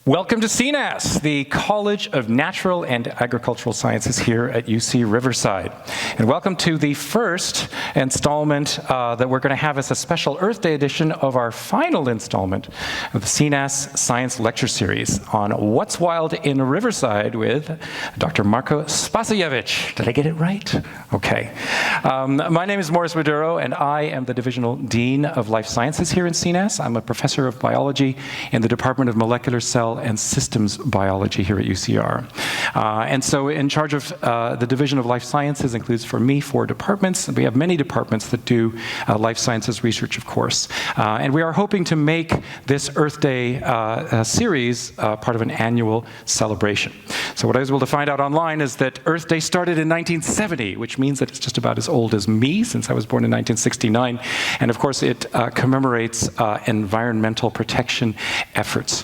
Welcome to CNAS, the College of Natural and Agricultural Sciences here at UC Riverside. And welcome to the first installment that we're going to have as a special Earth Day edition of our final installment of the CNAS Science Lecture Series on What's Wild in Riverside with Dr. Marko Spasojevic. Did I get it right? Okay. My name is Morris Maduro, and I am the Divisional Dean of Life Sciences here in CNAS. I'm a professor of biology in the Department of Molecular Cell and Systems Biology here at UCR. And so in charge of the Division of Life Sciences includes, for me, 4 departments. We have many departments that do life sciences research, of course. And we are hoping to make this Earth Day series part of an annual celebration. So what I was able to find out online is that Earth Day started in 1970, which means that it's just about as old as me, since I was born in 1969. And of course, it commemorates environmental protection efforts.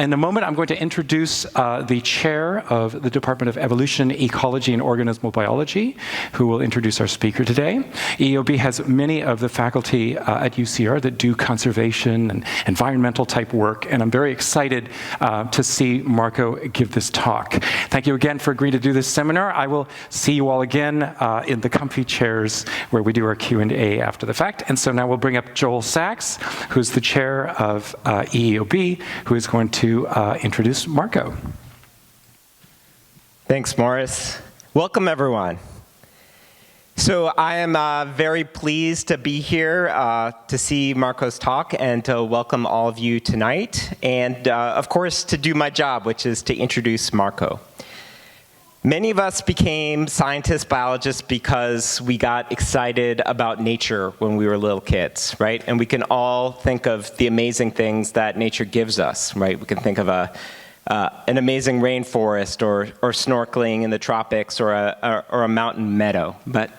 In a moment, I'm going to introduce the chair of the Department of Evolution, Ecology, and Organismal Biology, who will introduce our speaker today. EOB has many of the faculty at UCR that do conservation and environmental type work, and I'm very excited to see Marko give this talk. Thank you again for agreeing to do this seminar. I will see you all again in the comfy chairs where we do our Q&A after the fact. And so now we'll bring up Joel Sachs, who's the chair of EOB, who is going to introduce Marko. Thanks, Morris. Welcome, everyone. So I am very pleased to be here to see Marko's talk and to welcome all of you tonight. And of course, to do my job, which is to introduce Marko. Many of us became scientists, biologists, because we got excited about nature when we were little kids, right? And we can all think of the amazing things that nature gives us, right? We can think of an amazing rainforest or snorkeling in the tropics or a mountain meadow. But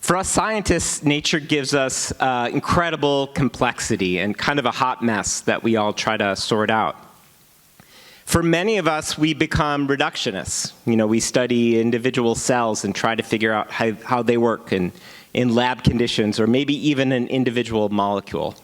for us scientists, nature gives us incredible complexity and kind of a hot mess that we all try to sort out. For many of us, we become reductionists. You know, we study individual cells and try to figure out how they work in lab conditions, or maybe even an individual molecule.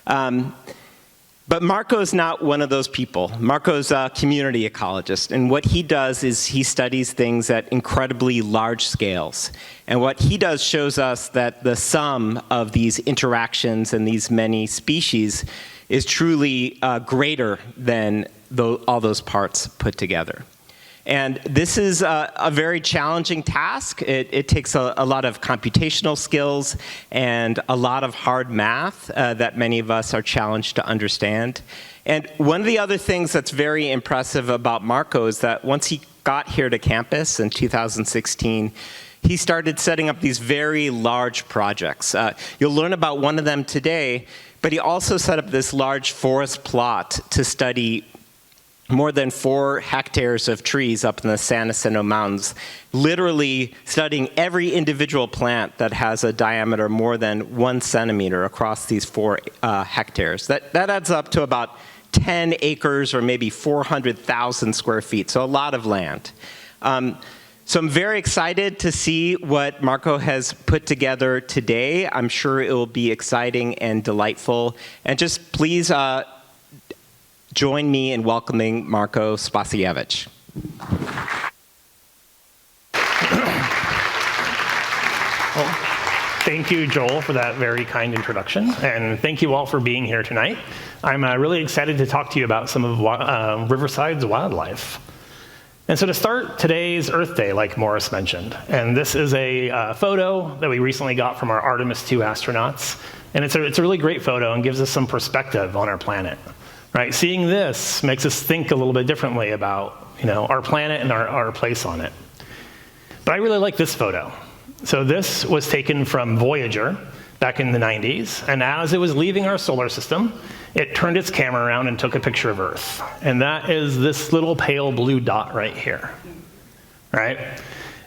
But Marko's not one of those people. Marko's a community ecologist, and what he does is he studies things at incredibly large scales. And what he does shows us that the sum of these interactions and these many species is truly greater than all those parts put together. And this is a very challenging task. It takes a lot of computational skills and a lot of hard math that many of us are challenged to understand. And one of the other things that's very impressive about Marko is that once he got here to campus in 2016, he started setting up these very large projects. You'll learn about one of them today, but he also set up this large forest plot to study more than 4 hectares of trees up in the San Jacinto Mountains, literally studying every individual plant that has a diameter more than 1 centimeter across these 4 hectares. That adds up to about 10 acres or maybe 400,000 square feet, so a lot of land. So I'm very excited to see what Marko has put together today. I'm sure it will be exciting and delightful. And just please join me in welcoming Marko Spasojevic. Well, thank you, Joel, for that very kind introduction, and thank you all for being here tonight. I'm really excited to talk to you about some of Riverside's wildlife. And so to start, today's Earth Day, like Morris mentioned, and this is a photo that we recently got from our Artemis II astronauts, and it's a really great photo and gives us some perspective on our planet. Right? Seeing this makes us think a little bit differently about, our planet and our place on it. But I really like this photo. So this was taken from Voyager back in the 90s, and as it was leaving our solar system, it turned its camera around and took a picture of Earth. And that is this little pale blue dot right here. Right?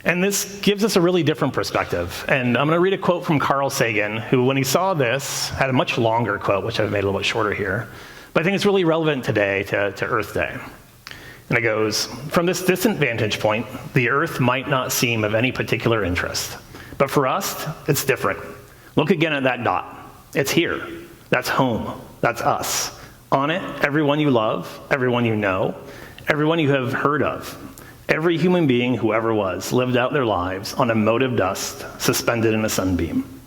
And this gives us a really different perspective. And I'm going to read a quote from Carl Sagan, who, when he saw this, had a much longer quote, which I've made a little bit shorter here. But I think it's really relevant today to Earth Day. And it goes, "From this distant vantage point, the Earth might not seem of any particular interest. But for us, it's different. Look again at that dot. It's here. That's home. That's us. On it, everyone you love, everyone you know, everyone you have heard of, every human being who ever was lived out their lives on a mote of dust suspended in a sunbeam.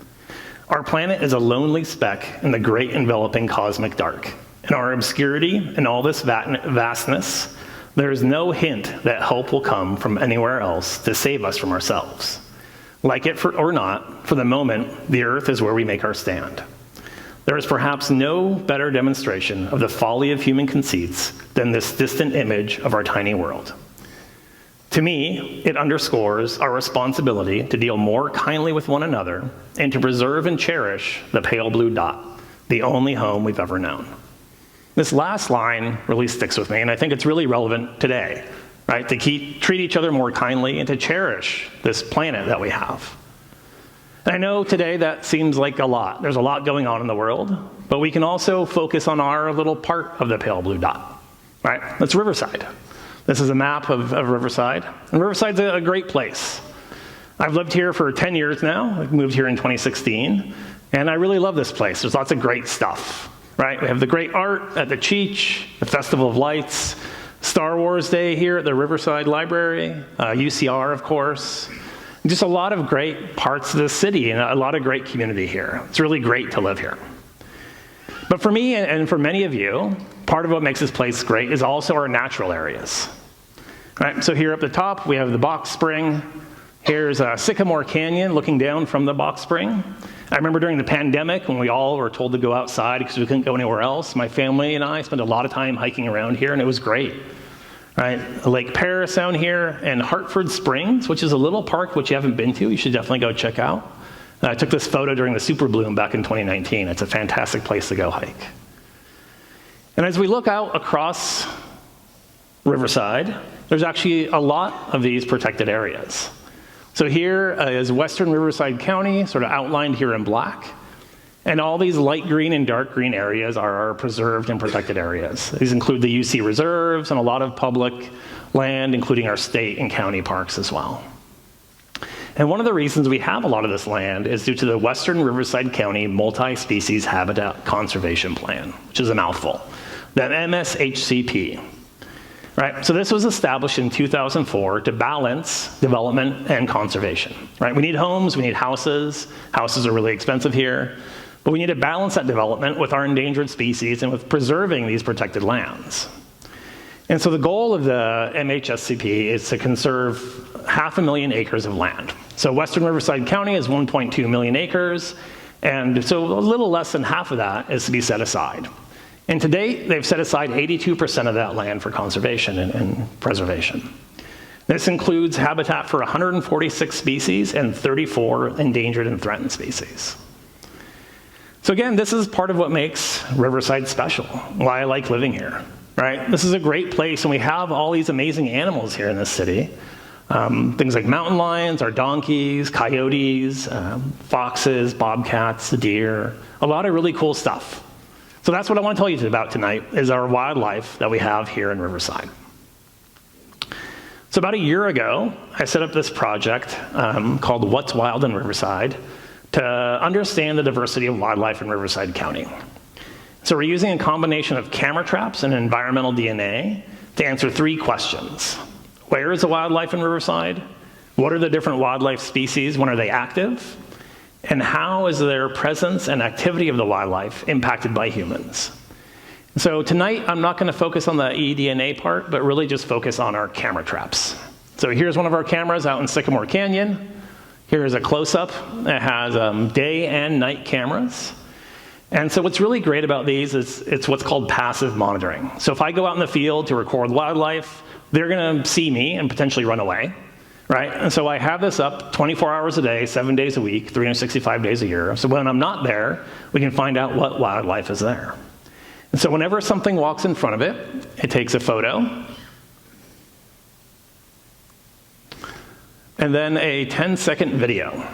Our planet is a lonely speck in the great enveloping cosmic dark. In our obscurity and all this vastness, there is no hint that help will come from anywhere else to save us from ourselves. Like it or not, for the moment, the earth is where we make our stand. There is perhaps no better demonstration of the folly of human conceits than this distant image of our tiny world. To me, it underscores our responsibility to deal more kindly with one another and to preserve and cherish the pale blue dot, the only home we've ever known. This last line really sticks with me, and I think it's really relevant today, right? To treat each other more kindly and to cherish this planet that we have. And I know today that seems like a lot. There's a lot going on in the world, but we can also focus on our little part of the pale blue dot, right? That's Riverside. This is a map of Riverside, and Riverside's a great place. I've lived here for 10 years now. I moved here in 2016, and I really love this place. There's lots of great stuff, right? We have the great art at the Cheech, the Festival of Lights, Star Wars Day here at the Riverside Library, UCR, of course. Just a lot of great parts of the city and a lot of great community here. It's really great to live here. But for me and for many of you, part of what makes this place great is also our natural areas. Right? So here up the top, we have the Box Spring. Here's Sycamore Canyon looking down from the Box Spring. I remember during the pandemic when we all were told to go outside because we couldn't go anywhere else, my family and I spent a lot of time hiking around here, and it was great. Right? Lake Paris down here, and Hartford Springs, which is a little park which you haven't been to. You should definitely go check out. I took this photo during the super bloom back in 2019. It's a fantastic place to go hike. And as we look out across Riverside, there's actually a lot of these protected areas. So here is Western Riverside County, sort of outlined here in black. And all these light green and dark green areas are our preserved and protected areas. These include the UC reserves and a lot of public land, including our state and county parks as well. And one of the reasons we have a lot of this land is due to the Western Riverside County Multi-Species Habitat Conservation Plan, which is a mouthful, the MSHCP. Right? So this was established in 2004 to balance development and conservation. Right? We need homes, we need houses. Houses are really expensive here. But we need to balance that development with our endangered species and with preserving these protected lands. And so the goal of the MHSCP is to conserve 500,000 acres of land. So Western Riverside County is 1.2 million acres, and so a little less than half of that is to be set aside. And to date, they've set aside 82% of that land for conservation and preservation. This includes habitat for 146 species and 34 endangered and threatened species. So again, this is part of what makes Riverside special, why I like living here, right? This is a great place, and we have all these amazing animals here in this city. Things like mountain lions, our donkeys, coyotes, foxes, bobcats, deer, a lot of really cool stuff. So that's what I want to tell you about tonight, is our wildlife that we have here in Riverside. So about a year ago, I set up this project called What's Wild in Riverside to understand the diversity of wildlife in Riverside County. So we're using a combination of camera traps and environmental DNA to answer 3 questions. Where is the wildlife in Riverside? What are the different wildlife species? When are they active? And how is their presence and activity of the wildlife impacted by humans? So tonight, I'm not going to focus on the eDNA part, but really just focus on our camera traps. So here's one of our cameras out in Sycamore Canyon. Here's a close-up that has day and night cameras. And so what's really great about these is it's what's called passive monitoring. So if I go out in the field to record wildlife, they're going to see me and potentially run away. Right? And so I have this up 24 hours a day, 7 days a week, 365 days a year. So when I'm not there, we can find out what wildlife is there. And so whenever something walks in front of it, it takes a photo. And then a 10-second video.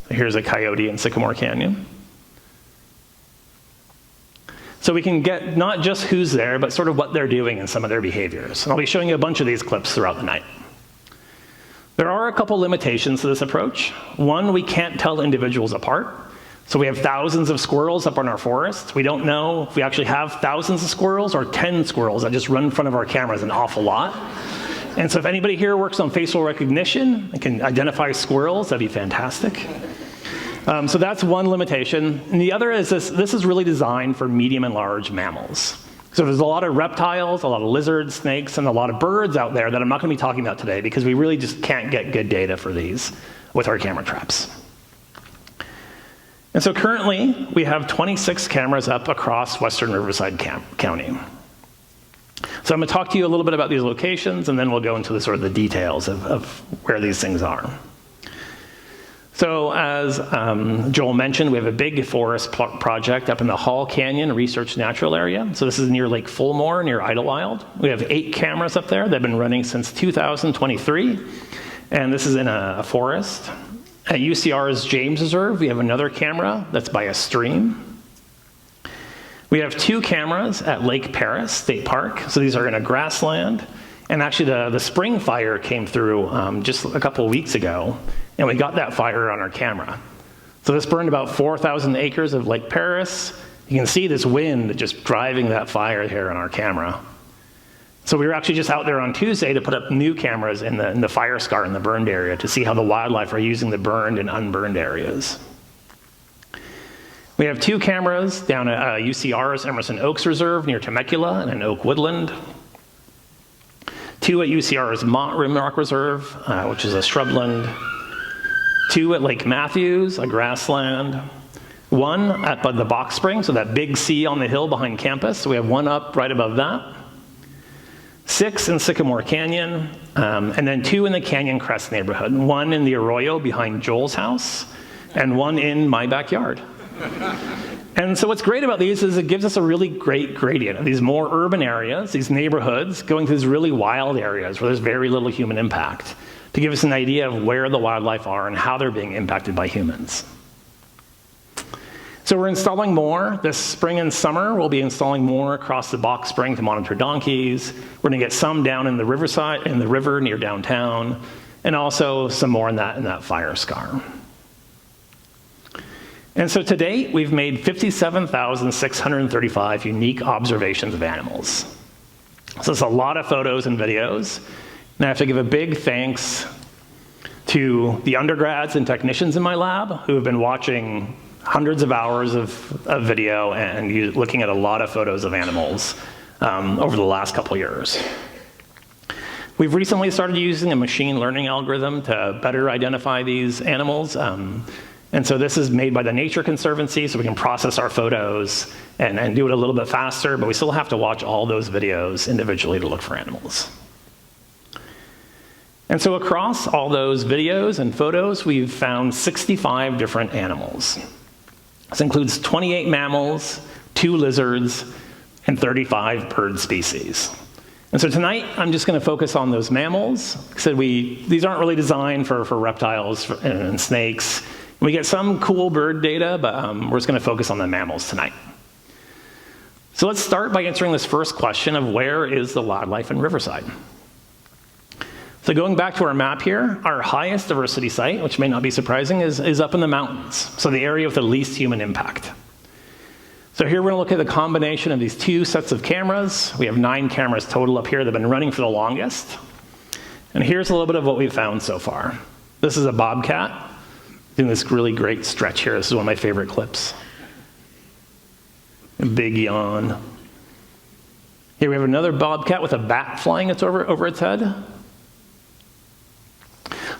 Here's a coyote in Sycamore Canyon. So we can get not just who's there, but sort of what they're doing and some of their behaviors. And I'll be showing you a bunch of these clips throughout the night. There are a couple limitations to this approach. One, we can't tell individuals apart. So we have thousands of squirrels up in our forest. We don't know if we actually have thousands of squirrels or 10 squirrels that just run in front of our cameras an awful lot. And so if anybody here works on facial recognition and can identify squirrels, that'd be fantastic. So that's one limitation. And the other is this is really designed for medium and large mammals. So there's a lot of reptiles, a lot of lizards, snakes, and a lot of birds out there that I'm not going to be talking about today because we really just can't get good data for these with our camera traps. And so currently, we have 26 cameras up across western Riverside County. So I'm going to talk to you a little bit about these locations, and then we'll go into the sort of the details of where these things are. So as Joel mentioned, we have a big forest project up in the Hall Canyon Research Natural Area. So this is near Lake Fulmore, near Idlewild. We have 8 cameras up there that have been running since 2023, and this is in a forest. At UCR's James Reserve, we have another camera that's by a stream. We have 2 cameras at Lake Paris State Park. So these are in a grassland. And actually, the spring fire came through just a couple of weeks ago, and we got that fire on our camera. So this burned about 4,000 acres of Lake Paris. You can see this wind just driving that fire here on our camera. So we were actually just out there on Tuesday to put up new cameras in the fire scar in the burned area to see how the wildlife are using the burned and unburned areas. We have 2 cameras down at UCR's Emerson Oaks Reserve near Temecula and an oak woodland. 2 at UCR's Mont Rimrock Reserve, which is a shrubland. 2 at Lake Matthews, a grassland. 1 at the Box Spring, so that big C on the hill behind campus. So we have 1 up right above that. 6 in Sycamore Canyon, and then 2 in the Canyon Crest neighborhood. 1 in the Arroyo behind Joel's house, and 1 in my backyard. And so what's great about these is it gives us a really great gradient of these more urban areas, these neighborhoods, going to these really wild areas where there's very little human impact, to give us an idea of where the wildlife are and how they're being impacted by humans. So we're installing more. This spring and summer, we'll be installing more across the Box Spring to monitor donkeys. We're going to get some down in the Riverside, in the river near downtown, and also some more in that fire scar. And so to date, we've made 57,635 unique observations of animals. So it's a lot of photos and videos. And I have to give a big thanks to the undergrads and technicians in my lab who have been watching hundreds of hours of video and looking at a lot of photos of animals over the last couple years. We've recently started using a machine learning algorithm to better identify these animals. And so this is made by the Nature Conservancy, so we can process our photos and do it a little bit faster, but we still have to watch all those videos individually to look for animals. And so across all those videos and photos, we've found 65 different animals. This includes 28 mammals, 2 lizards, and 35 bird species. And so tonight, I'm just going to focus on those mammals. So these aren't really designed for reptiles and snakes. We get some cool bird data, but we're just going to focus on the mammals tonight. So let's start by answering this first question of where is the wildlife in Riverside? So going back to our map here, our highest diversity site, which may not be surprising, is up in the mountains, so the area with the least human impact. So here we're going to look at the combination of these 2 sets of cameras. We have 9 cameras total up here that have been running for the longest. And here's a little bit of what we've found so far. This is a bobcat doing this really great stretch here. This is one of my favorite clips. A big yawn. Here we have another bobcat with a bat flying over its head.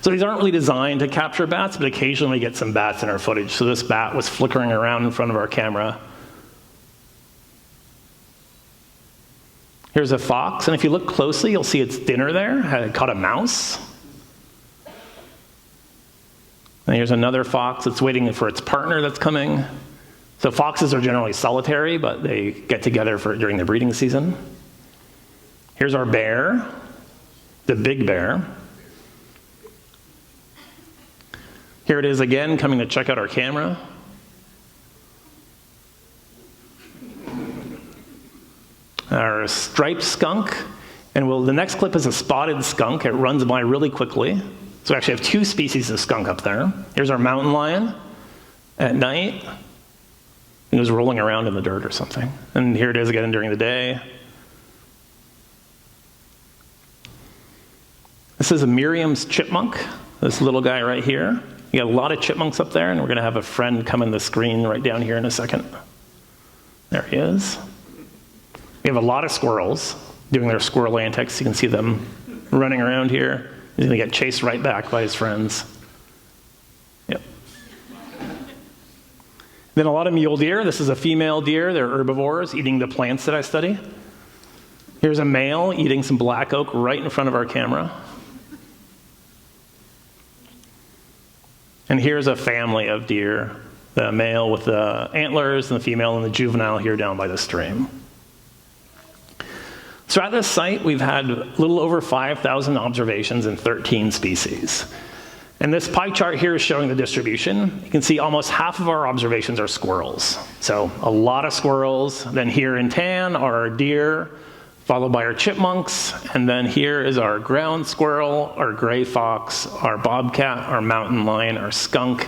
So these aren't really designed to capture bats, but occasionally we get some bats in our footage. So this bat was flickering around in front of our camera. Here's a fox, and if you look closely, you'll see its dinner there. It caught a mouse. And here's another fox that's waiting for its partner that's coming. So foxes are generally solitary, but they get together during the breeding season. Here's our bear, the big bear. Here it is again, coming to check out our camera. Our striped skunk, and the next clip is a spotted skunk. It runs by really quickly. So we actually have 2 species of skunk up there. Here's our mountain lion, At night, it was rolling around in the dirt or something. And here it is again during the day. This is a Miriam's chipmunk, this little guy right here. You got a lot of chipmunks up there, and we're going to have a friend come in the screen right down here in a second. There he is. We have a lot of squirrels doing their squirrel antics. You can see them running around here. He's going to get chased right back by his friends. Yep. Then a lot of mule deer. This is a female deer. They're herbivores, eating the plants that I study. Here's a male eating some black oak right in front of our camera. And here's a family of deer, the male with the antlers and the female and the juvenile here down by the stream. So at this site, we've had a little over 5,000 observations in 13 species. And this pie chart here is showing the distribution. You can see almost half of our observations are squirrels. So a lot of squirrels. Then here in tan are our deer, followed by our chipmunks, and then here is our ground squirrel, our gray fox, our bobcat, our mountain lion, our skunk.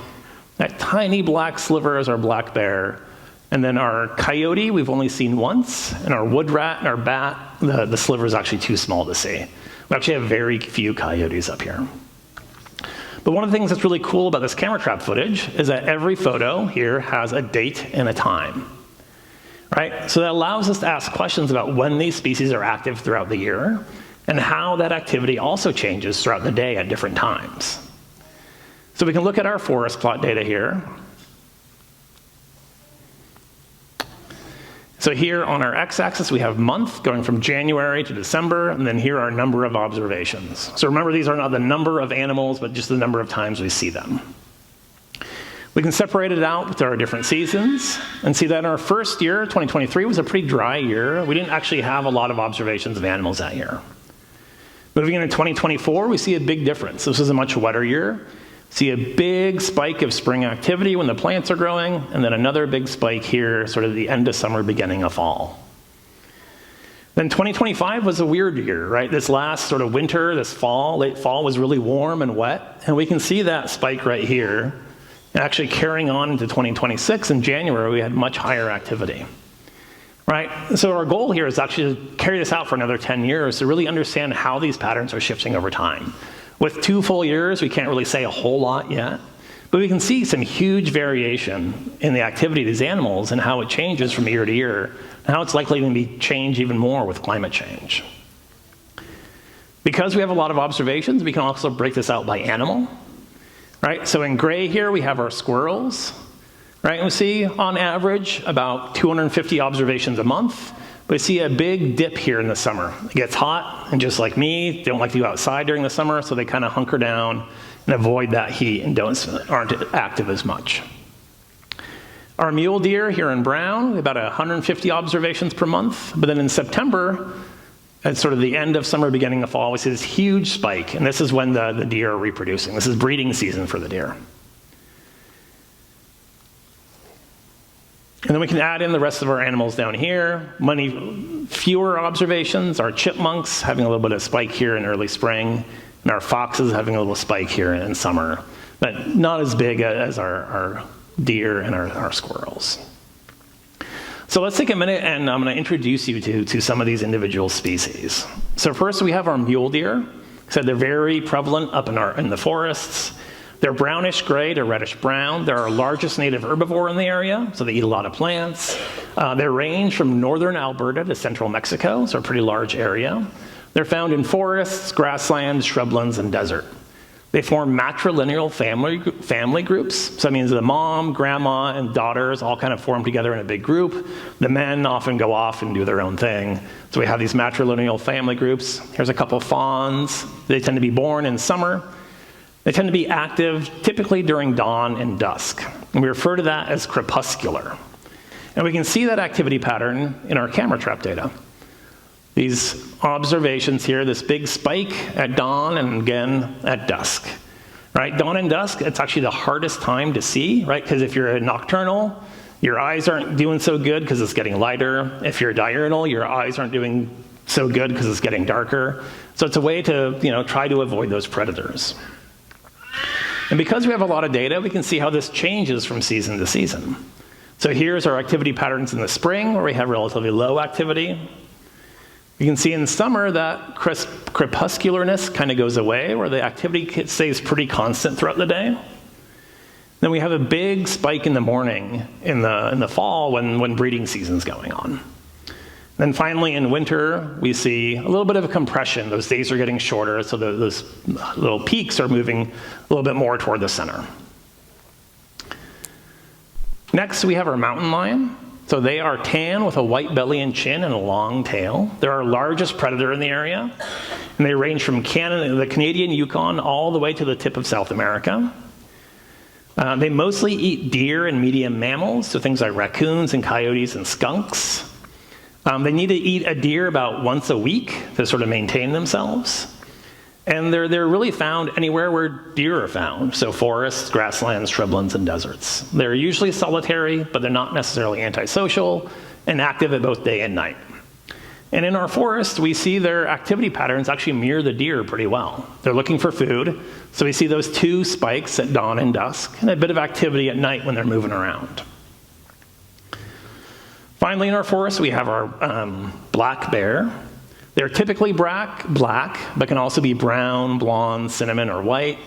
That tiny black sliver is our black bear. And then our coyote we've only seen once, and our wood rat and our bat, the sliver is actually too small to see. We actually have very few coyotes up here. But one of the things that's really cool about this camera trap footage is that every photo here has a date and a time. Right? So that allows us to ask questions about when these species are active throughout the year and how that activity also changes throughout the day at different times. So we can look at our forest plot data here. So here on our x-axis, we have month going from January to December, and then here are number of observations. So remember, these are not the number of animals, but just the number of times we see them. We can separate it out with our different seasons and see that in our first year, 2023, was a pretty dry year. We didn't actually have a lot of observations of animals that year. Moving into 2024, we see a big difference. This is a much wetter year. See a big spike of spring activity when the plants are growing, and then another big spike here, sort of the end of summer, beginning of fall. Then 2025 was a weird year, right? This last sort of winter, this fall, late fall, was really warm and wet, and we can see that spike right here. And actually carrying on into 2026, in January, we had much higher activity, right? So our goal here is actually to carry this out for another 10 years to really understand how these patterns are shifting over time. With 2 full years, we can't really say a whole lot yet, but we can see some huge variation in the activity of these animals and how it changes from year to year, and how it's likely to change even more with climate change. Because we have a lot of observations, we can also break this out by animal. Right, so in gray here, we have our squirrels, right? And we see, on average, about 250 observations a month. But we see a big dip here in the summer. It gets hot, and just like me, they don't like to go outside during the summer, so they kind of hunker down and avoid that heat and aren't active as much. Our mule deer here in brown, about 150 observations per month. But then in September, at sort of the end of summer, beginning of fall, we see this huge spike, and this is when the deer are reproducing. This is breeding season for the deer. And then we can add in the rest of our animals down here. Many fewer observations. Our chipmunks having a little bit of spike here in early spring, and our foxes having a little spike here in summer, but not as big as our deer and our squirrels. So let's take a minute, and I'm going to introduce you to some of these individual species. So first, we have our mule deer. So they're very prevalent up in the forests. They're brownish gray to reddish brown. They're our largest native herbivore in the area, so they eat a lot of plants. They range from northern Alberta to central Mexico, so a pretty large area. They're found in forests, grasslands, shrublands, and desert. They form matrilineal family groups. So that means the mom, grandma, and daughters all kind of form together in a big group. The men often go off and do their own thing. So we have these matrilineal family groups. Here's a couple fawns. They tend to be born in summer. They tend to be active typically during dawn and dusk. And we refer to that as crepuscular. And we can see that activity pattern in our camera trap data. These observations here, this big spike at dawn and again at dusk, right? Dawn and dusk, it's actually the hardest time to see, right? Because if you're a nocturnal, your eyes aren't doing so good because it's getting lighter. If you're diurnal, your eyes aren't doing so good because it's getting darker. So it's a way to, try to avoid those predators. And because we have a lot of data, we can see how this changes from season to season. So here's our activity patterns in the spring, where we have relatively low activity. You can see in summer that crepuscularness kind of goes away, where the activity stays pretty constant throughout the day. Then we have a big spike in the morning in the fall when breeding season's going on. Then finally in winter, we see a little bit of a compression. Those days are getting shorter, so those little peaks are moving a little bit more toward the center. Next, we have our mountain lion. So they are tan with a white belly and chin and a long tail. They're our largest predator in the area, and they range from Canada, the Canadian Yukon all the way to the tip of South America. They mostly eat deer and medium mammals, so things like raccoons and coyotes and skunks. They need to eat a deer about once a week to sort of maintain themselves. And they're really found anywhere where deer are found, so forests, grasslands, shrublands, and deserts. They're usually solitary, but they're not necessarily antisocial and active at both day and night. And in our forest, we see their activity patterns actually mirror the deer pretty well. They're looking for food, so we see those two spikes at dawn and dusk, and a bit of activity at night when they're moving around. Finally, in our forest, we have our black bear. They're typically black, but can also be brown, blonde, cinnamon, or white.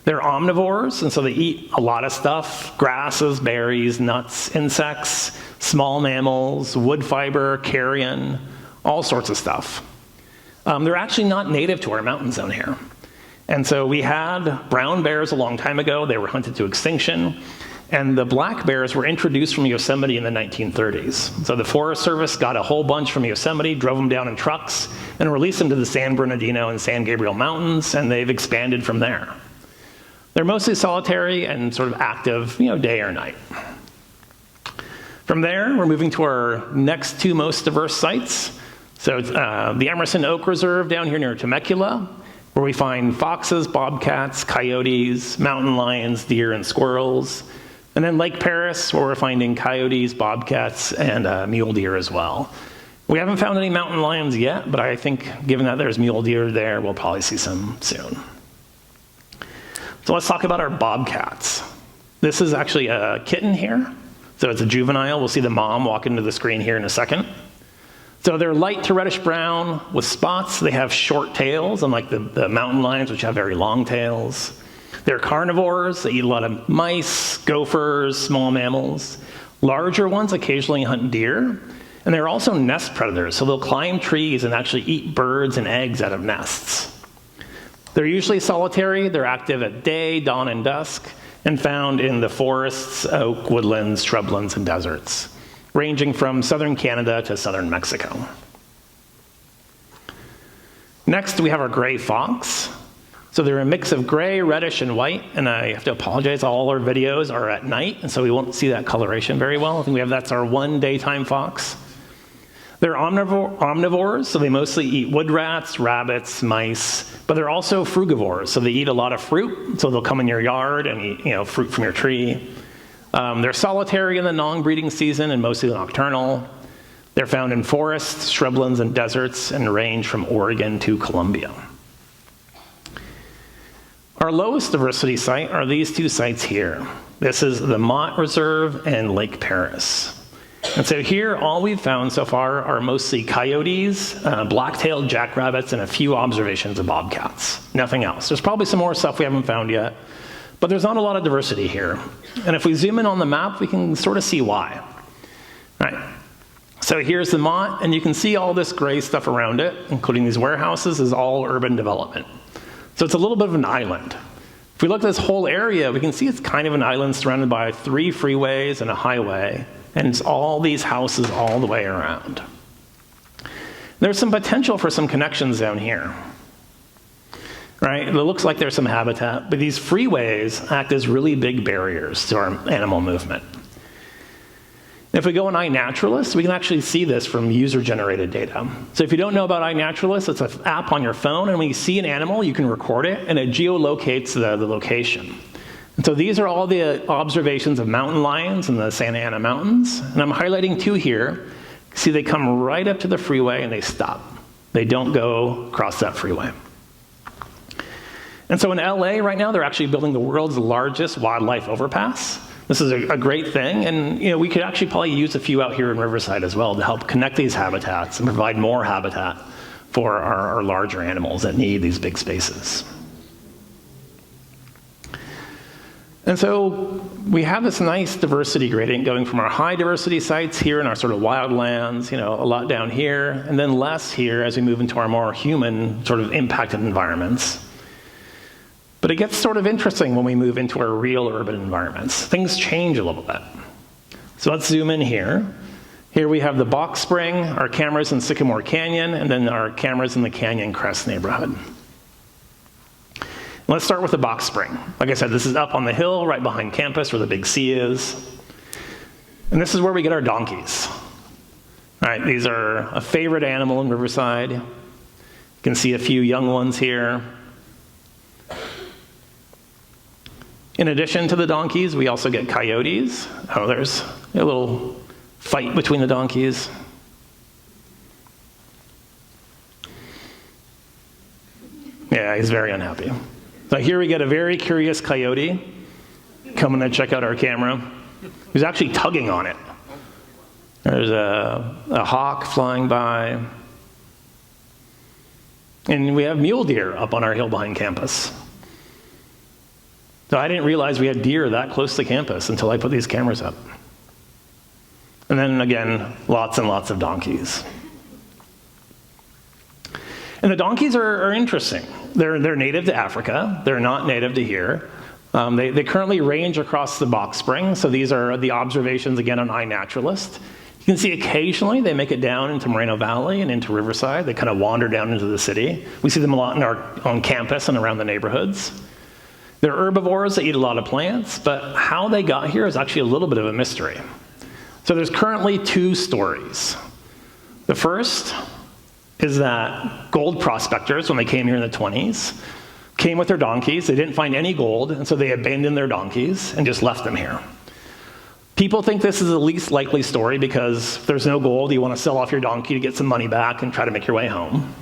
They're omnivores, and so they eat a lot of stuff: grasses, berries, nuts, insects, small mammals, wood fiber, carrion, all sorts of stuff. They're actually not native to our mountain zone here. And so we had brown bears a long time ago. They were hunted to extinction. And the black bears were introduced from Yosemite in the 1930s. So the Forest Service got a whole bunch from Yosemite, drove them down in trucks, and released them to the San Bernardino and San Gabriel Mountains, and they've expanded from there. They're mostly solitary and sort of active, day or night. From there, we're moving to our next two most diverse sites. So it's the Emerson Oak Reserve down here near Temecula, where we find foxes, bobcats, coyotes, mountain lions, deer, and squirrels. And then Lake Paris, where we're finding coyotes, bobcats, and mule deer as well. We haven't found any mountain lions yet, but I think given that there's mule deer there, we'll probably see some soon. So let's talk about our bobcats. This is actually a kitten here. So it's a juvenile. We'll see the mom walk into the screen here in a second. So they're light to reddish brown with spots. They have short tails, unlike the mountain lions, which have very long tails. They're carnivores. They eat a lot of mice, gophers, small mammals. Larger ones occasionally hunt deer. And they're also nest predators, so they'll climb trees and actually eat birds and eggs out of nests. They're usually solitary. They're active at day, dawn, and dusk, and found in the forests, oak, woodlands, shrublands, and deserts, ranging from southern Canada to southern Mexico. Next, we have our gray fox. So they're a mix of gray, reddish, and white, and I have to apologize, all our videos are at night, and so we won't see that coloration very well. I think that's our one daytime fox. They're omnivores, so they mostly eat wood rats, rabbits, mice, but they're also frugivores, so they eat a lot of fruit, so they'll come in your yard and eat fruit from your tree. They're solitary in the non-breeding season and mostly nocturnal. They're found in forests, shrublands, and deserts, and range from Oregon to Colombia. Our lowest diversity site are these two sites here. This is the Mott Reserve and Lake Paris. And so here, all we've found so far are mostly coyotes, black-tailed jackrabbits, and a few observations of bobcats. Nothing else. There's probably some more stuff we haven't found yet, but there's not a lot of diversity here. And if we zoom in on the map, we can sort of see why. Right. So here's the Mott, and you can see all this gray stuff around it, including these warehouses, is all urban development. So it's a little bit of an island. If we look at this whole area, we can see it's kind of an island surrounded by 3 freeways and a highway, and it's all these houses all the way around. There's some potential for some connections down here. Right? It looks like there's some habitat, but these freeways act as really big barriers to our animal movement. If we go on iNaturalist, we can actually see this from user-generated data. So if you don't know about iNaturalist, it's an app on your phone, and when you see an animal, you can record it, and it geolocates the location. And so these are all the observations of mountain lions in the Santa Ana Mountains, and I'm highlighting 2 here. See, they come right up to the freeway, and they stop. They don't go across that freeway. And so in LA right now, they're actually building the world's largest wildlife overpass. This is a great thing, and we could actually probably use a few out here in Riverside as well to help connect these habitats and provide more habitat for our larger animals that need these big spaces. And so we have this nice diversity gradient going from our high diversity sites here in our sort of wildlands, a lot down here, and then less here as we move into our more human sort of impacted environments. But it gets sort of interesting when we move into our real urban environments. Things change a little bit. So let's zoom in here. Here we have the Box Spring, our cameras in Sycamore Canyon, and then our cameras in the Canyon Crest neighborhood. Let's start with the Box Spring. Like I said, this is up on the hill right behind campus where the big C is. And this is where we get our donkeys. All right, these are a favorite animal in Riverside. You can see a few young ones here. In addition to the donkeys, we also get coyotes. Oh, there's a little fight between the donkeys. Yeah, he's very unhappy. So here we get a very curious coyote coming to check out our camera. He's actually tugging on it. There's a hawk flying by. And we have mule deer up on our hill behind campus. So I didn't realize we had deer that close to campus until I put these cameras up. And then again, lots and lots of donkeys. And the donkeys are interesting. They're native to Africa. They're not native to here. They currently range across the Box Spring. So these are the observations, again, on iNaturalist. You can see occasionally they make it down into Moreno Valley and into Riverside. They kind of wander down into the city. We see them a lot on campus and around the neighborhoods. They're herbivores. They eat a lot of plants. But how they got here is actually a little bit of a mystery. So there's currently two stories. The first is that gold prospectors, when they came here in the 20s, came with their donkeys. They didn't find any gold, and so they abandoned their donkeys and just left them here. People think this is the least likely story because if there's no gold, you want to sell off your donkey to get some money back and try to make your way home.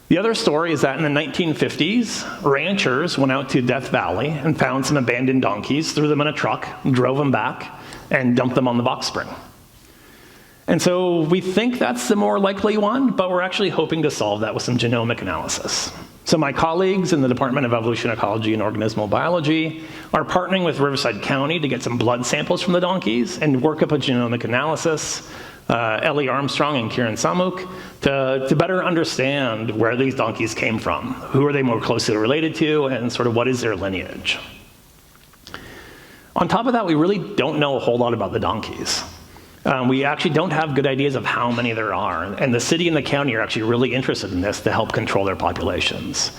The other story is that in the 1950s, ranchers went out to Death Valley and found some abandoned donkeys, threw them in a truck, drove them back, and dumped them on the Box Spring. And so we think that's the more likely one, but we're actually hoping to solve that with some genomic analysis. So my colleagues in the Department of Evolution, Ecology, and Organismal Biology are partnering with Riverside County to get some blood samples from the donkeys and work up a genomic analysis, Ellie Armstrong and Kieran Samuk, to better understand where these donkeys came from, who are they more closely related to, and sort of what is their lineage. On top of that, we really don't know a whole lot about the donkeys. We actually don't have good ideas of how many there are, and the city and the county are actually really interested in this to help control their populations.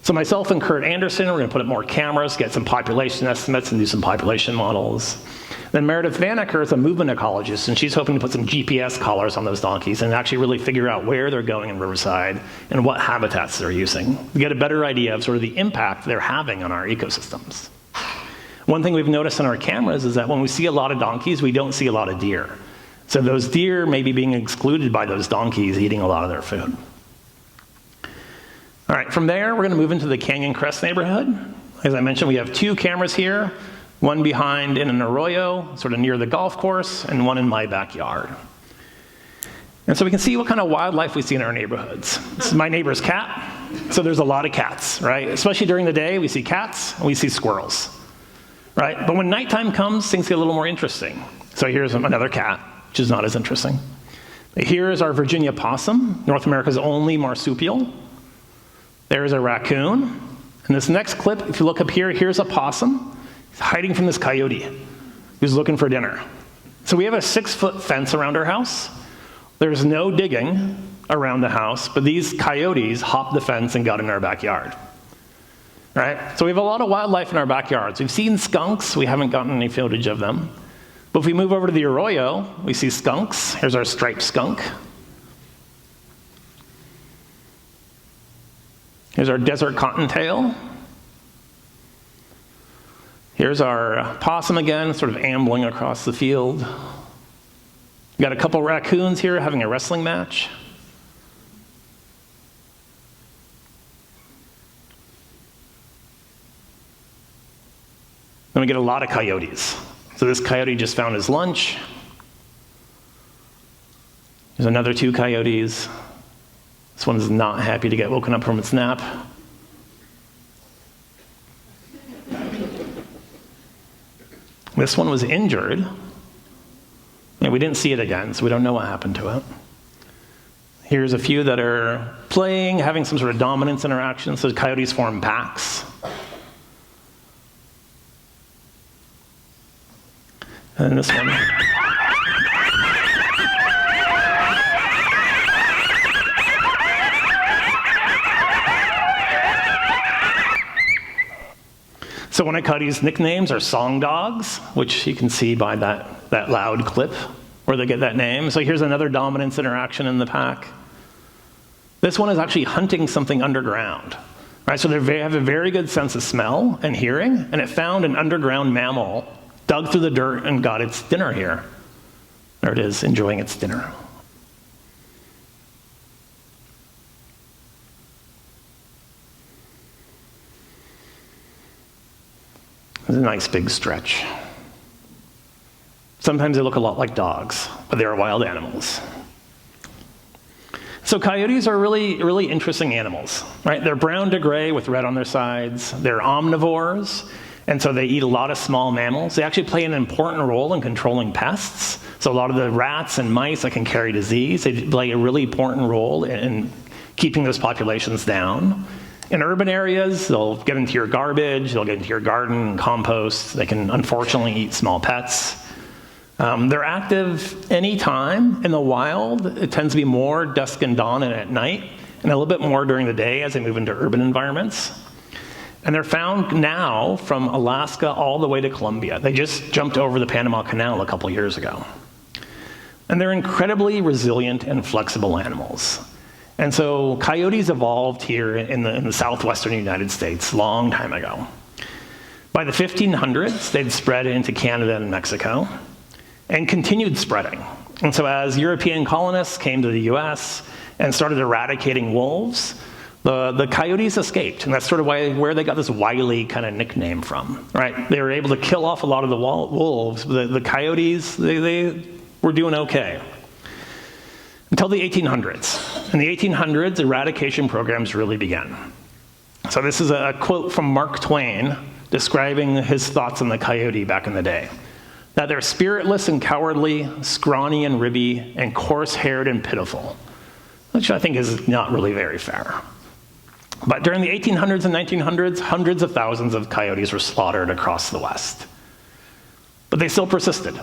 So myself and Kurt Anderson, we're going to put up more cameras, get some population estimates, and do some population models. Then Meredith Vanacker is a movement ecologist, and she's hoping to put some GPS collars on those donkeys and actually really figure out where they're going in Riverside and what habitats they're using to get a better idea of sort of the impact they're having on our ecosystems. One thing we've noticed on our cameras is that when we see a lot of donkeys, we don't see a lot of deer. So those deer may be being excluded by those donkeys eating a lot of their food. All right, from there, we're going to move into the Canyon Crest neighborhood. As I mentioned, we have two cameras here, one behind in an arroyo, sort of near the golf course, and one in my backyard. And so we can see what kind of wildlife we see in our neighborhoods. This is my neighbor's cat, so there's a lot of cats, right? Especially during the day, we see cats and we see squirrels, right? But when nighttime comes, things get a little more interesting. So here's another cat, which is not as interesting. Here is our Virginia possum, North America's only marsupial. There's a raccoon. In this next clip, if you look up here, here's a possum. He's hiding from this coyote who's looking for dinner. So we have a 6-foot fence around our house. There's no digging around the house, but these coyotes hopped the fence and got in our backyard. Right? So we have a lot of wildlife in our backyards. We've seen skunks. We haven't gotten any footage of them. But if we move over to the arroyo, we see skunks. Here's our striped skunk. Here's our desert cottontail. Here's our possum again, sort of ambling across the field. We've got a couple raccoons here having a wrestling match. Then we get a lot of coyotes. So this coyote just found his lunch. There's another 2 coyotes. This one is not happy to get woken up from its nap. This one was injured. And we didn't see it again, so we don't know what happened to it. Here's a few that are playing, having some sort of dominance interaction, so coyotes form packs. And this one. So one of coyotes' nicknames are song dogs, which you can see by that loud clip where they get that name. So here's another dominance interaction in the pack. This one is actually hunting something underground. Right? So they have a very good sense of smell and hearing, and it found an underground mammal, dug through the dirt, and got its dinner here. There it is, enjoying its dinner. It's a nice big stretch. Sometimes they look a lot like dogs, but they're wild animals. So coyotes are really, really interesting animals, right? They're brown to gray with red on their sides. They're omnivores, and so they eat a lot of small mammals. They actually play an important role in controlling pests. So a lot of the rats and mice that can carry disease, they play a really important role in keeping those populations down. In urban areas, they'll get into your garbage, they'll get into your garden and compost. They can unfortunately eat small pets. They're active anytime. In the wild, it tends to be more dusk and dawn and at night, and a little bit more during the day as they move into urban environments. And they're found now from Alaska all the way to Colombia. They just jumped over the Panama Canal a couple years ago. And they're incredibly resilient and flexible animals. And so coyotes evolved here in the southwestern United States a long time ago. By the 1500s, they'd spread into Canada and Mexico and continued spreading. And so as European colonists came to the US and started eradicating wolves, the coyotes escaped. And that's sort of where they got this wily kind of nickname from, right? They were able to kill off a lot of the wolves. The coyotes, they were doing okay. Until the 1800s. In the 1800s, eradication programs really began. So this is a quote from Mark Twain describing his thoughts on the coyote back in the day. That they're spiritless and cowardly, scrawny and ribby, and coarse-haired and pitiful, which I think is not really very fair. But during the 1800s and 1900s, hundreds of thousands of coyotes were slaughtered across the West. But they still persisted.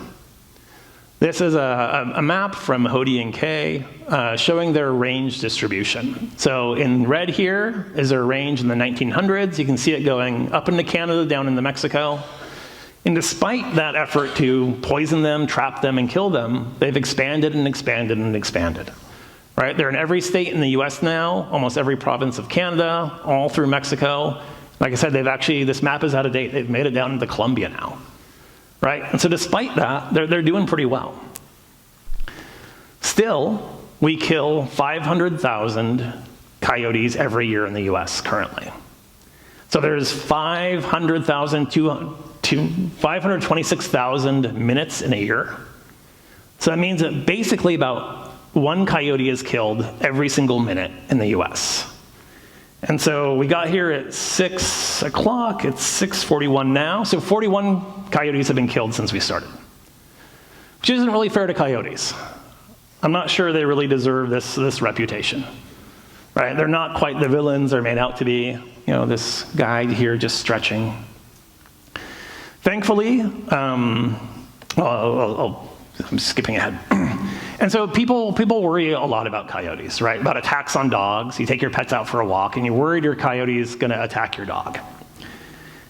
This is a map from Hody and Kay showing their range distribution. So in red here is their range in the 1900s. You can see it going up into Canada, down into Mexico. And despite that effort to poison them, trap them, and kill them, they've expanded and expanded and expanded. Right? They're in every state in the US now, almost every province of Canada, all through Mexico. Like I said, this map is out of date. They've made it down into Colombia now. Right? And so despite that, they're doing pretty well. Still, we kill 500,000 coyotes every year in the US currently. So there's 526,000 minutes in a year. So that means that basically about one coyote is killed every single minute in the US. And so we got here at 6 o'clock, it's 6:41 now, so 41 coyotes have been killed since we started. Which isn't really fair to coyotes. I'm not sure they really deserve this reputation. Right? They're not quite the villains they're made out to be. This guy here just stretching. Thankfully, I'm skipping ahead. And so people worry a lot about coyotes, right? About attacks on dogs. You take your pets out for a walk, and you're worried your coyote is going to attack your dog.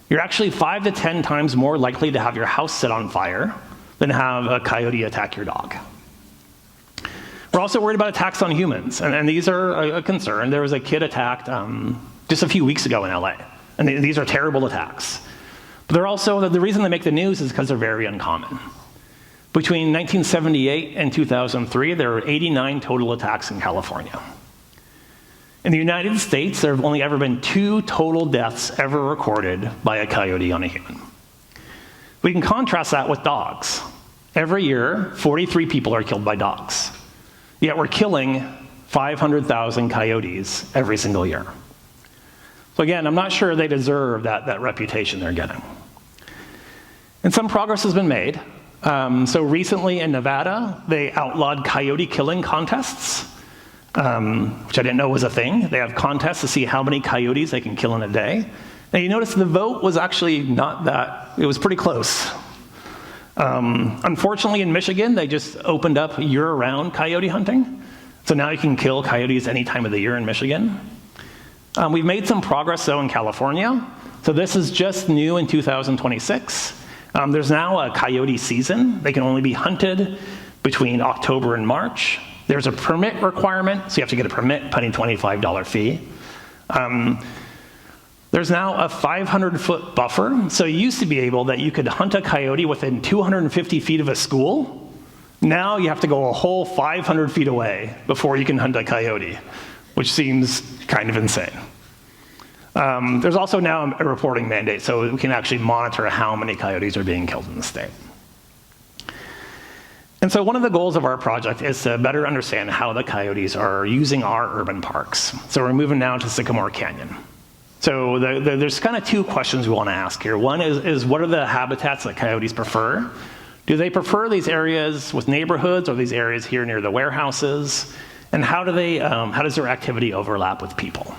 You're actually 5 to 10 times more likely to have your house set on fire than have a coyote attack your dog. We're also worried about attacks on humans, and these are a concern. There was a kid attacked just a few weeks ago in LA, and these are terrible attacks. But they're also, the reason they make the news is because they're very uncommon. Between 1978 and 2003, there were 89 total attacks in California. In the United States, there have only ever been 2 total deaths ever recorded by a coyote on a human. We can contrast that with dogs. Every year, 43 people are killed by dogs. Yet we're killing 500,000 coyotes every single year. So again, I'm not sure they deserve that reputation they're getting. And some progress has been made. So recently in Nevada, they outlawed coyote killing contests, which I didn't know was a thing. They have contests to see how many coyotes they can kill in a day. Now you notice the vote was actually not that, it was pretty close. Unfortunately in Michigan, they just opened up year-round coyote hunting. So now you can kill coyotes any time of the year in Michigan. We've made some progress though in California. So this is just new in 2026. There's now a coyote season. They can only be hunted between October and March. There's a permit requirement, so you have to get a permit, paying a $25 fee. There's now a 500-foot buffer. So it used to be able that you could hunt a coyote within 250 feet of a school. Now you have to go a whole 500 feet away before you can hunt a coyote, which seems kind of insane. There's also now a reporting mandate, so we can actually monitor how many coyotes are being killed in the state. And so one of the goals of our project is to better understand how the coyotes are using our urban parks. So we're moving now to Sycamore Canyon. So there's kind of two questions we want to ask here. One is what are the habitats that coyotes prefer? Do they prefer these areas with neighborhoods or these areas here near the warehouses? And how does their activity overlap with people?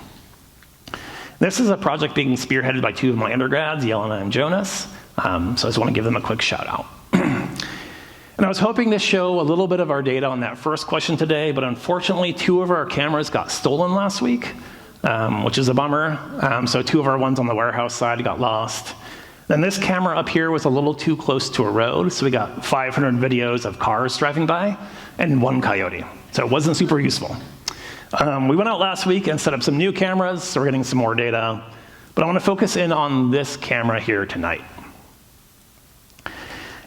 This is a project being spearheaded by two of my undergrads, Yelena and Jonas. So I just want to give them a quick shout out. And I was hoping to show a little bit of our data on that first question today, but unfortunately 2 of our cameras got stolen last week, which is a bummer. So 2 of our ones on the warehouse side got lost. Then this camera up here was a little too close to a road, so we got 500 videos of cars driving by and 1 coyote. So it wasn't super useful. We went out last week and set up some new cameras, so we're getting some more data. But I want to focus in on this camera here tonight.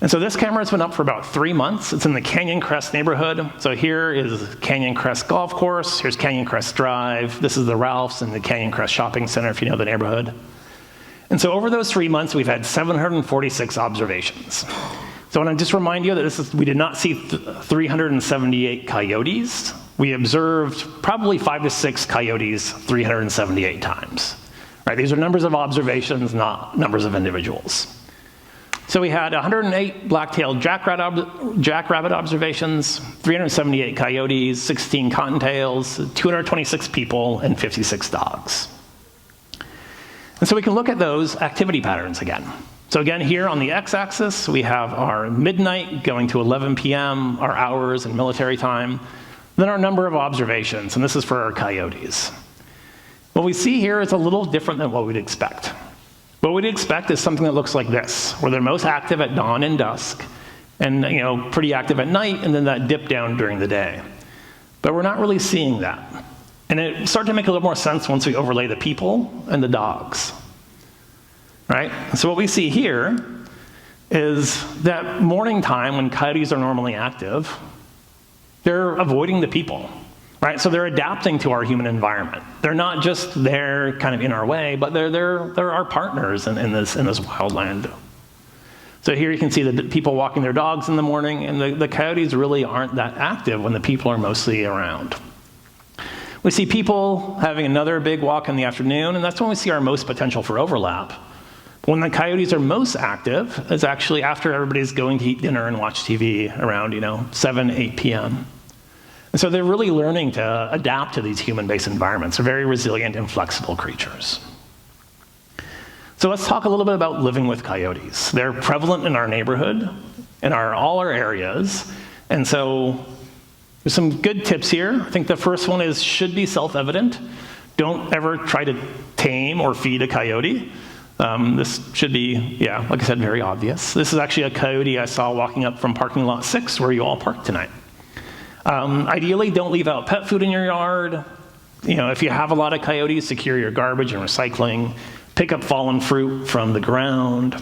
And so this camera has been up for about 3 months. It's in the Canyon Crest neighborhood. So here is Canyon Crest Golf Course. Here's Canyon Crest Drive. This is the Ralph's and the Canyon Crest Shopping Center, if you know the neighborhood. And so over those 3 months, we've had 746 observations. So I want to just remind you that we did not see 378 coyotes. We observed probably 5 to 6 coyotes 378 times. Right, these are numbers of observations, not numbers of individuals. So we had 108 black-tailed jackrabbit observations, 378 coyotes, 16 cottontails, 226 people, and 56 dogs. And so we can look at those activity patterns again. So again, here on the x-axis, we have our midnight going to 11 p.m., our hours and military time, then our number of observations, and this is for our coyotes. What we see here is a little different than what we'd expect. What we'd expect is something that looks like this, where they're most active at dawn and dusk, and pretty active at night, and then that dip down during the day. But we're not really seeing that. And it started to make a little more sense once we overlay the people and the dogs. Right? So what we see here is that morning time when coyotes are normally active, they're avoiding the people. Right? So they're adapting to our human environment. They're not just there kind of in our way, but they're our partners in this wildland. So here you can see the people walking their dogs in the morning, and the coyotes really aren't that active when the people are mostly around. We see people having another big walk in the afternoon, and that's when we see our most potential for overlap. But when the coyotes are most active, is actually after everybody's going to eat dinner and watch TV around 7, 8 p.m. And so they're really learning to adapt to these human-based environments. They're very resilient and flexible creatures. So let's talk a little bit about living with coyotes. They're prevalent in our neighborhood, in all our areas. And so there's some good tips here. I think the first one should be self-evident. Don't ever try to tame or feed a coyote. This should be, like I said, very obvious. This is actually a coyote I saw walking up from parking lot 6 where you all parked tonight. Ideally, don't leave out pet food in your yard. If you have a lot of coyotes, secure your garbage and recycling. Pick up fallen fruit from the ground.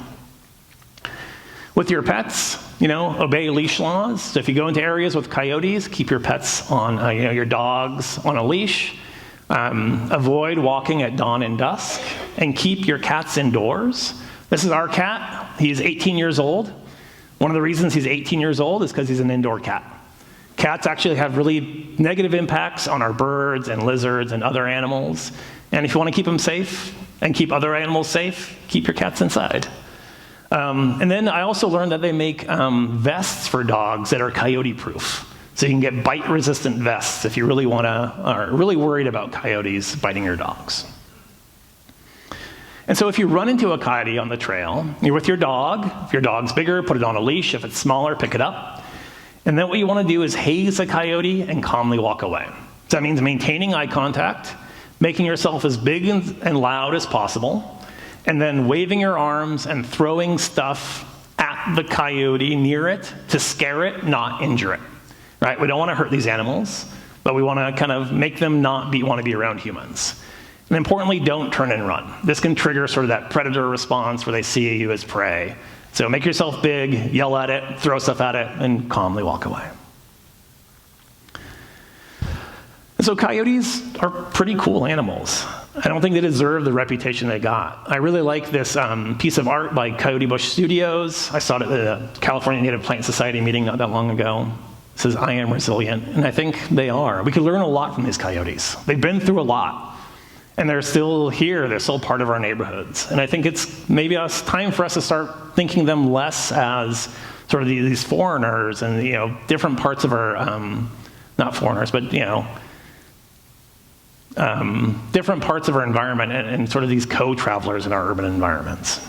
With your pets, obey leash laws. So if you go into areas with coyotes, keep your pets on, your dogs on a leash. Avoid walking at dawn and dusk, and keep your cats indoors. This is our cat. He's 18 years old. One of the reasons he's 18 years old is because he's an indoor cat. Cats actually have really negative impacts on our birds and lizards and other animals. And if you want to keep them safe and keep other animals safe, keep your cats inside. And then I also learned that they make vests for dogs that are coyote-proof. So you can get bite-resistant vests if you really are really worried about coyotes biting your dogs. And so if you run into a coyote on the trail, you're with your dog. If your dog's bigger, put it on a leash. If it's smaller, pick it up. And then what you want to do is haze a coyote and calmly walk away. So that means maintaining eye contact, making yourself as big and loud as possible, and then waving your arms and throwing stuff at the coyote near it to scare it, not injure it. Right? We don't want to hurt these animals, but we want to kind of make them not want to be around humans. And importantly, don't turn and run. This can trigger sort of that predator response where they see you as prey. So make yourself big, yell at it, throw stuff at it, and calmly walk away. And so coyotes are pretty cool animals. I don't think they deserve the reputation they got. I really like this piece of art by Coyote Bush Studios. I saw it at the California Native Plant Society meeting not that long ago. It says, "I am resilient," and I think they are. We could learn a lot from these coyotes. They've been through a lot, and they're still here. They're still part of our neighborhoods. And I think it's maybe time for us to start thinking them less as sort of these foreigners and different parts of our, not foreigners, but different parts of our environment and sort of these co-travelers in our urban environments.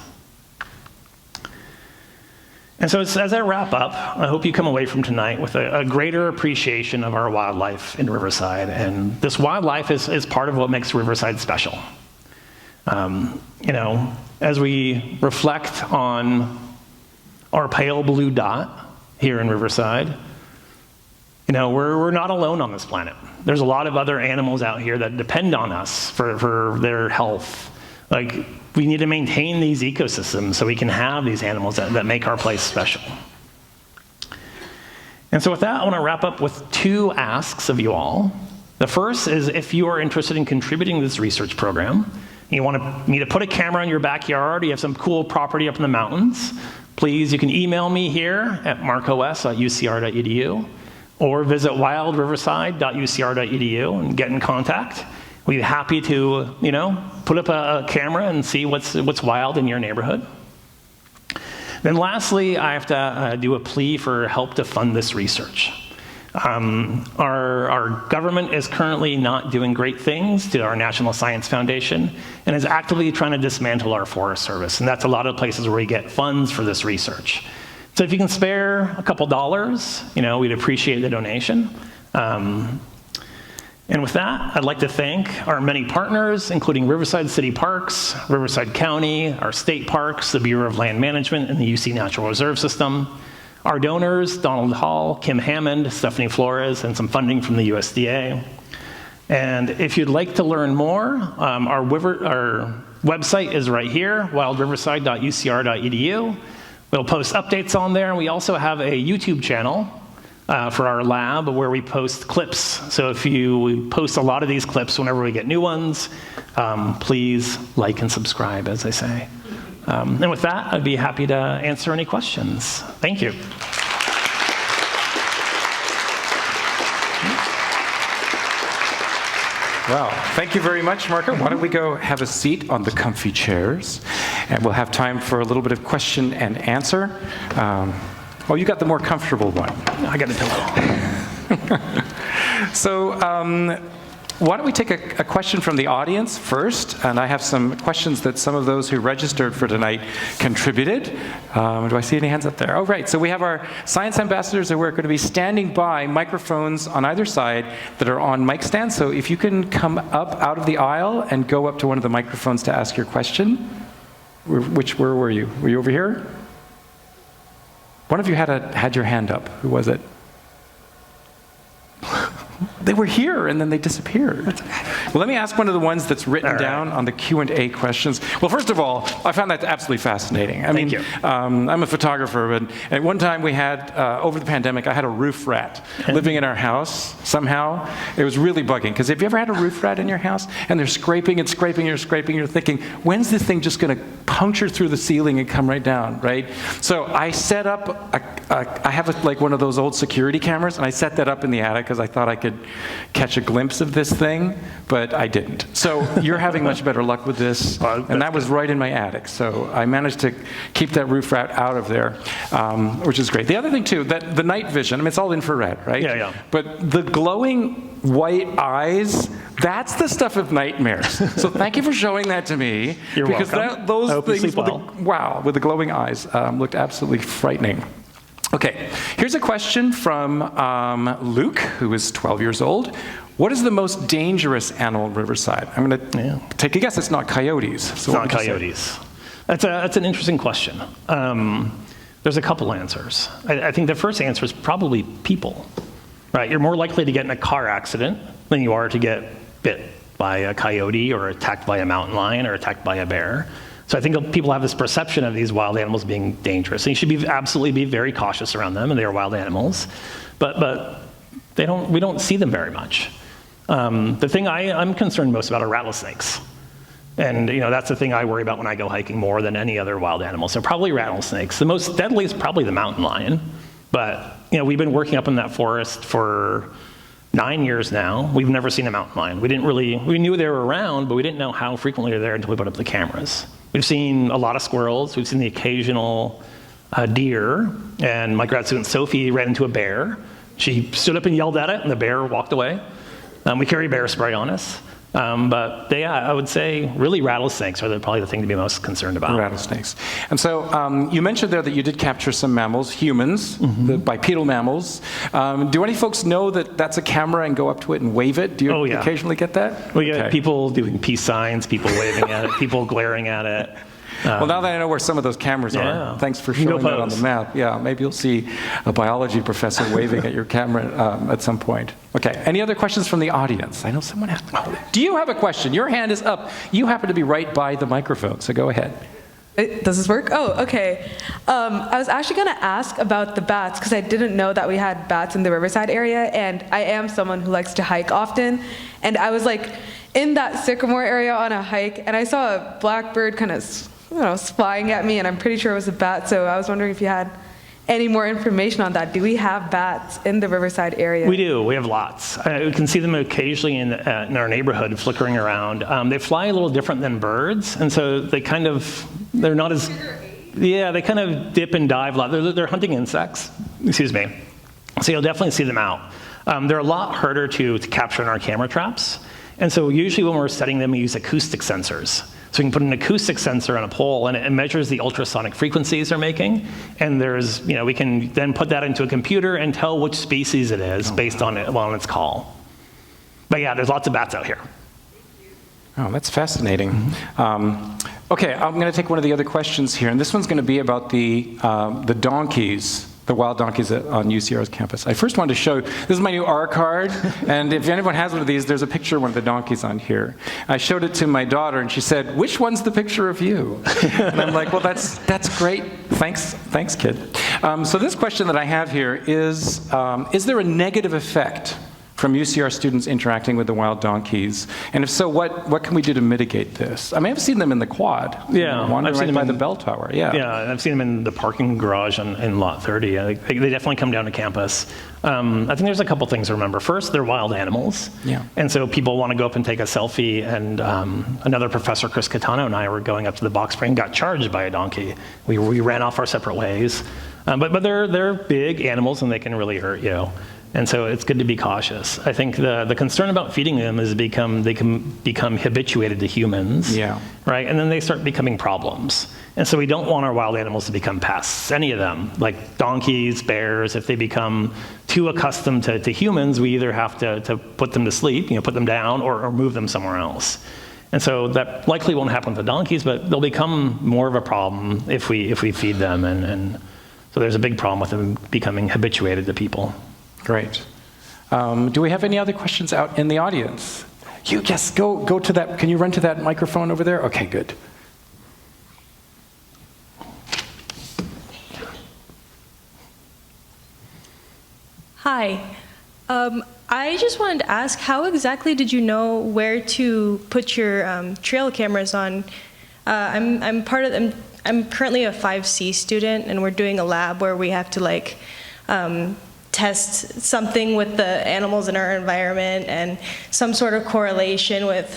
And so as I wrap up, I hope you come away from tonight with a greater appreciation of our wildlife in Riverside. And this wildlife is part of what makes Riverside special. As we reflect on our pale blue dot here in Riverside, we're not alone on this planet. There's a lot of other animals out here that depend on us for their health. Like, we need to maintain these ecosystems so we can have these animals that make our place special. And so with that, I want to wrap up with 2 asks of you all. The first is, if you are interested in contributing to this research program, you want me to put a camera in your backyard, you have some cool property up in the mountains, please, you can email me here at markos@ucr.edu, or visit wildriverside.ucr.edu and get in contact. We'd be happy to, put up a camera and see what's wild in your neighborhood. Then lastly, I have to do a plea for help to fund this research. Our government is currently not doing great things to our National Science Foundation and is actively trying to dismantle our Forest Service. And that's a lot of places where we get funds for this research. So if you can spare a couple dollars, we'd appreciate the donation. And with that, I'd like to thank our many partners, including Riverside City Parks, Riverside County, our state parks, the Bureau of Land Management, and the UC Natural Reserve System. Our donors, Donald Hall, Kim Hammond, Stephanie Flores, and some funding from the USDA. And if you'd like to learn more, our website is right here, wildriverside.ucr.edu. We'll post updates on there, and we also have a YouTube channel for our lab where we post clips. So we post a lot of these clips whenever we get new ones. Please like and subscribe, as I say. And with that, I'd be happy to answer any questions. Thank you. Well, thank you very much, Marko. Why don't we go have a seat on the comfy chairs, and we'll have time for a little bit of question and answer. Oh, you got the more comfortable one. I got a pillow. So why don't we take a question from the audience first? And I have some questions that some of those who registered for tonight contributed. Do I see any hands up there? Oh, right. So we have our science ambassadors who are going to be standing by microphones on either side that are on mic stands. So if you can come up out of the aisle and go up to one of the microphones to ask your question. Where were you? Were you over here? One of you had your hand up. Who was it? They were here, and then they disappeared. Well, let me ask one of the ones that's written down on the Q&A questions. Well, first of all, I found that absolutely fascinating. Thank you. I'm a photographer, and at one time we had, over the pandemic, I had a roof rat living in our house somehow. It was really bugging, because have you ever had a roof rat in your house? And they're scraping and scraping and scraping, and you're thinking, when's this thing just going to puncture through the ceiling and come right down, right? So I set up, I have like one of those old security cameras, and I set that up in the attic because I thought I could catch a glimpse of this thing, but I didn't. So you're having much better luck with this, and that was right in my attic. So I managed to keep that roof rat out of there, which is great. The other thing too, that the night vision, I mean, it's all infrared, right? Yeah. But the glowing white eyes, that's the stuff of nightmares. So thank you for showing that to me. You're because welcome. Those I hope you things sleep well. with the glowing eyes looked absolutely frightening. Okay, here's a question from Luke, who is 12 years old. What is the most dangerous animal in Riverside? I'm going to take a guess. It's not coyotes. So It's not coyotes. That's an interesting question. There's a couple answers. I think the first answer is probably people. Right? You're more likely to get in a car accident than you are to get bit by a coyote or attacked by a mountain lion or attacked by a bear. So I think people have this perception of these wild animals being dangerous. And you should absolutely be very cautious around them, and they are wild animals. But we don't see them very much. The thing I'm concerned most about are rattlesnakes. And that's the thing I worry about when I go hiking more than any other wild animal. So probably rattlesnakes. The most deadly is probably the mountain lion. But we've been working up in that forest for 9 years now. We've never seen a mountain lion. We knew they were around, but we didn't know how frequently they're there until we put up the cameras. We've seen a lot of squirrels. We've seen the occasional deer. And my grad student Sophie ran into a bear. She stood up and yelled at it, and the bear walked away. We carry bear spray on us. But I would say really rattlesnakes are probably the thing to be most concerned about. Rattlesnakes. And so you mentioned there that you did capture some mammals, humans, the bipedal mammals. Do any folks know that that's a camera and go up to it and wave it? Do you occasionally get that? We get people doing peace signs, people waving at it, people glaring at it. Well, now that I know where some of those cameras are, thanks for showing that on the map. Yeah, maybe you'll see a biology professor waving at your camera at some point. Okay, any other questions from the audience? I know someone has. Do you have a question? Your hand is up. You happen to be right by the microphone, so go ahead. Does this work? Oh, okay. I was actually going to ask about the bats because I didn't know that we had bats in the Riverside area, and I am someone who likes to hike often. And I was like in that sycamore area on a hike, and I saw a blackbird kind of flying at me, and I'm pretty sure it was a bat. So I was wondering if you had any more information on that. Do we have bats in the Riverside area? We do. We have lots. We can see them occasionally in our neighborhood flickering around. They fly a little different than birds, and so they're not as, they kind of dip and dive a lot. They're hunting insects, so you'll definitely see them out. They're a lot harder to capture in our camera traps, and so usually when we're setting them, we use acoustic sensors. So we can put an acoustic sensor on a pole, and it measures the ultrasonic frequencies they're making. And we can then put that into a computer and tell which species it is based on its call. But yeah, there's lots of bats out here. Oh, that's fascinating. Okay, I'm going to take one of the other questions here, and this one's going to be about the donkeys. The wild donkeys on UCR's campus. I first wanted to show, this is my new R card, and if anyone has one of these, there's a picture of one of the donkeys on here. I showed it to my daughter, and she said, "Which one's the picture of you?" And I'm like, well, that's great. Thanks, kid. So this question that I have here is there a negative effect from UCR students interacting with the wild donkeys? And if so, what can we do to mitigate this? I mean, I've seen them in the quad. Wandering right by the bell tower. Yeah, I've seen them in the parking garage in Lot 30. They definitely come down to campus. I think there's a couple things to remember. First, they're wild animals. Yeah. And so people want to go up and take a selfie, and another professor, Chris Catano, and I were going up to the box spring, got charged by a donkey. We ran off our separate ways. But they're big animals, and they can really hurt you. And so it's good to be cautious. I think the concern about feeding them is they can become habituated to humans, right? And then they start becoming problems. And so we don't want our wild animals to become pests, any of them, like donkeys, bears. If they become too accustomed to humans, we either have to put them to sleep, put them down, or move them somewhere else. And so that likely won't happen with the donkeys, but they'll become more of a problem if we feed them. And so there's a big problem with them becoming habituated to people. Great. Do we have any other questions out in the audience? Yes, go to that. Can you run to that microphone over there? Okay, good. Hi. I just wanted to ask, how exactly did you know where to put your trail cameras on? I'm currently a 5C student, and we're doing a lab where we have to test something with the animals in our environment and some sort of correlation with,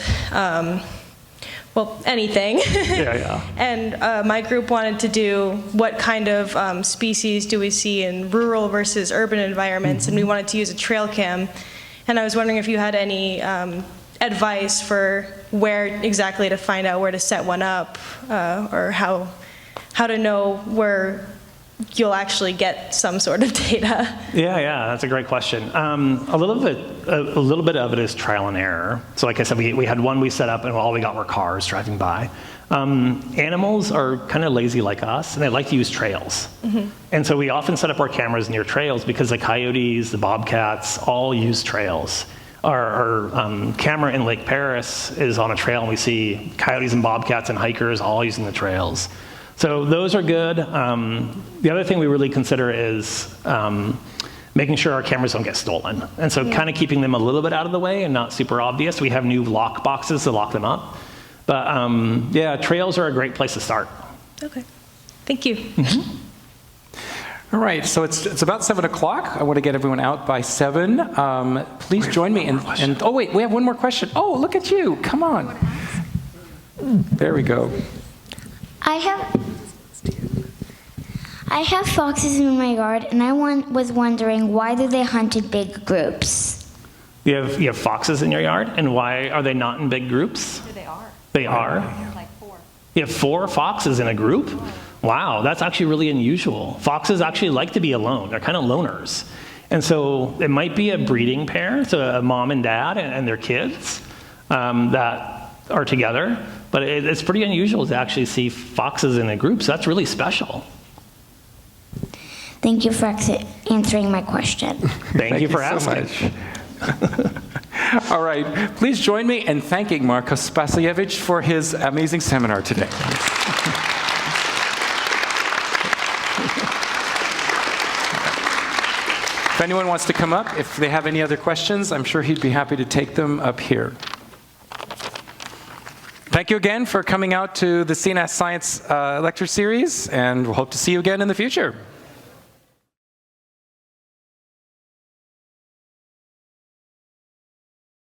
anything. Yeah. And my group wanted to do what kind of species do we see in rural versus urban environments, and we wanted to use a trail cam. And I was wondering if you had any advice for where exactly to find out where to set one up, or how to know where you'll actually get some sort of data. Yeah, that's a great question. A little bit of it is trial and error. So like I said, we had one we set up and all we got were cars driving by. Animals are kind of lazy like us, and they like to use trails. And so we often set up our cameras near trails because the coyotes, the bobcats, all use trails. Our camera in Lake Paris is on a trail, and we see coyotes and bobcats and hikers all using the trails. So those are good. The other thing we really consider is making sure our cameras don't get stolen. And so kind of keeping them a little bit out of the way and not super obvious. We have new lock boxes to lock them up. But yeah, trails are a great place to start. Okay, thank you. All right, so it's about 7 o'clock. I want to get everyone out by 7. Please join me. And oh wait, we have one more question. Oh, look at you, come on. There we go. I have foxes in my yard, and I was wondering, why do they hunt in big groups? You have foxes in your yard, and why are they not in big groups? They are. They are? Like 4. You have 4 foxes in a group? Wow, that's actually really unusual. Foxes actually like to be alone. They're kind of loners. And so it might be a breeding pair, so a mom and dad and their kids that are together. But it's pretty unusual to actually see foxes in a group, so that's really special. Thank you for answering my question. Thank you for asking. So much. All right, please join me in thanking Marko Spasojevic for his amazing seminar today. If anyone wants to come up, if they have any other questions, I'm sure he'd be happy to take them up here. Thank you again for coming out to the CNS Science lecture series, and we'll hope to see you again in the future.